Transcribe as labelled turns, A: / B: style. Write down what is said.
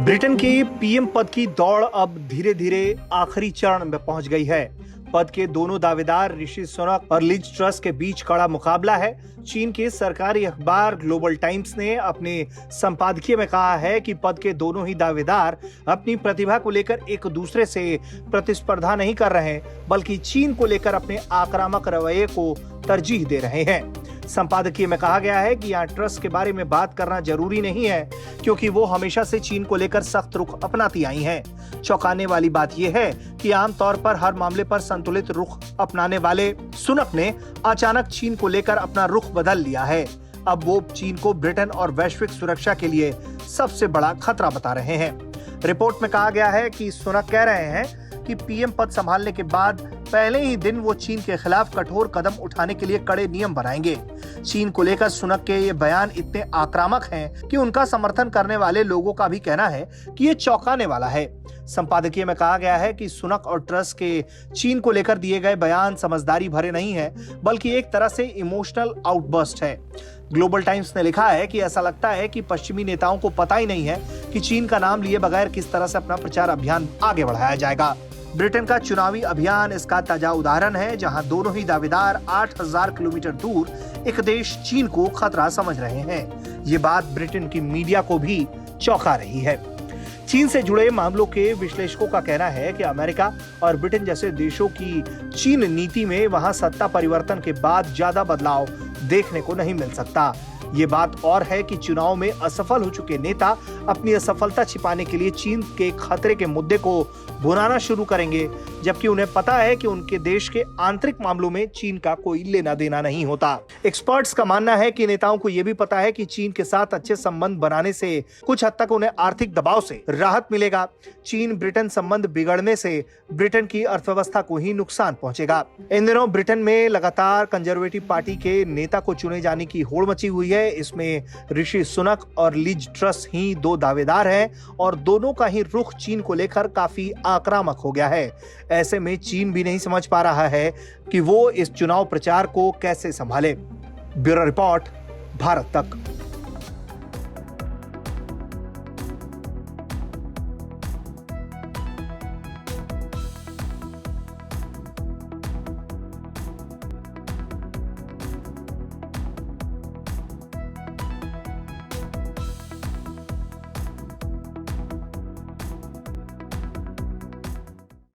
A: Britain की PM पद की दौड़ अब धीरे धीरे आखिरी चरण में पहुंच गई है। पद के दोनों दावेदार ऋषि सुनक और लिज ट्रस के बीच कड़ा मुकाबला है। चीन के सरकारी अखबार ग्लोबल टाइम्स ने अपने संपादकीय में कहा है कि पद के दोनों ही दावेदार अपनी प्रतिभा को लेकर एक दूसरे से प्रतिस्पर्धा नहीं कर रहे, बल्कि चीन को लेकर अपने आक्रामक रवैये को तरजीह दे रहे हैं। संपादकीय में कहा गया है कि यहाँ ट्रस के बारे में बात करना जरूरी नहीं है, क्योंकि वो हमेशा से चीन को लेकर सख्त रुख अपनाती आई हैं। चौंकाने वाली बात यह है कि आमतौर पर हर मामले पर संतुलित रुख अपनाने वाले सुनक ने अचानक चीन को लेकर अपना रुख बदल लिया है। अब वो चीन को ब्रिटेन और वैश्विक सुरक्षा के लिए सबसे बड़ा खतरा बता रहे हैं। रिपोर्ट में कहा गया है कि सुनक कह रहे हैं कि पीएम पद संभालने के बाद पहले ही दिन वो चीन के खिलाफ कठोर कदम उठाने के लिए कड़े नियम बनाएंगे। चीन को लेकर सुनक के ये बयान इतने आक्रामक हैं कि उनका समर्थन करने वाले लोगों का भी कहना है कि ये चौंकाने वाला है। संपादकीय में कहा गया है कि सुनक और ट्रस के चीन को लेकर दिए गए बयान समझदारी भरे नहीं है, बल्कि एक तरह से इमोशनल आउटबर्स्ट है। ग्लोबल टाइम्स ने लिखा है कि ऐसा लगता है कि पश्चिमी नेताओं को पता ही नहीं है कि चीन का नाम लिए बगैर किस तरह से अपना प्रचार अभियान आगे बढ़ाया जाएगा। ब्रिटेन का चुनावी अभियान इसका ताजा उदाहरण है, जहां दोनों ही दावेदार 8000 किलोमीटर दूर एक देश चीन को खतरा समझ रहे हैं। ये बात ब्रिटेन की मीडिया को भी चौंका रही है। चीन से जुड़े मामलों के विश्लेषकों का कहना है कि अमेरिका और ब्रिटेन जैसे देशों की चीन नीति में वहां सत्ता परिवर्तन के बाद ज्यादा बदलाव देखने को नहीं मिल सकता। ये बात और है कि चुनाव में असफल हो चुके नेता अपनी असफलता छिपाने के लिए चीन के खतरे के मुद्दे को भुनाना शुरू करेंगे, जबकि उन्हें पता है कि उनके देश के आंतरिक मामलों में चीन का कोई लेना देना नहीं होता। एक्सपर्ट्स का मानना है कि नेताओं को यह भी पता है कि चीन के साथ अच्छे संबंध बनाने से कुछ हद तक उन्हें आर्थिक दबाव से राहत मिलेगा। चीन ब्रिटेन संबंध बिगड़ने से ब्रिटेन की अर्थव्यवस्था को ही नुकसान पहुंचेगा। इन दिनों ब्रिटेन में लगातार कंजर्वेटिव पार्टी के नेता को चुने जाने की होड़ मची हुई है। इसमें ऋषि सुनक और लिज ट्रस ही दो दावेदार हैं और दोनों का ही रुख चीन को लेकर काफी आक्रामक हो गया है। ऐसे में चीन भी नहीं समझ पा रहा है कि वो इस चुनाव प्रचार को कैसे संभाले। ब्यूरो रिपोर्ट, भारत तक।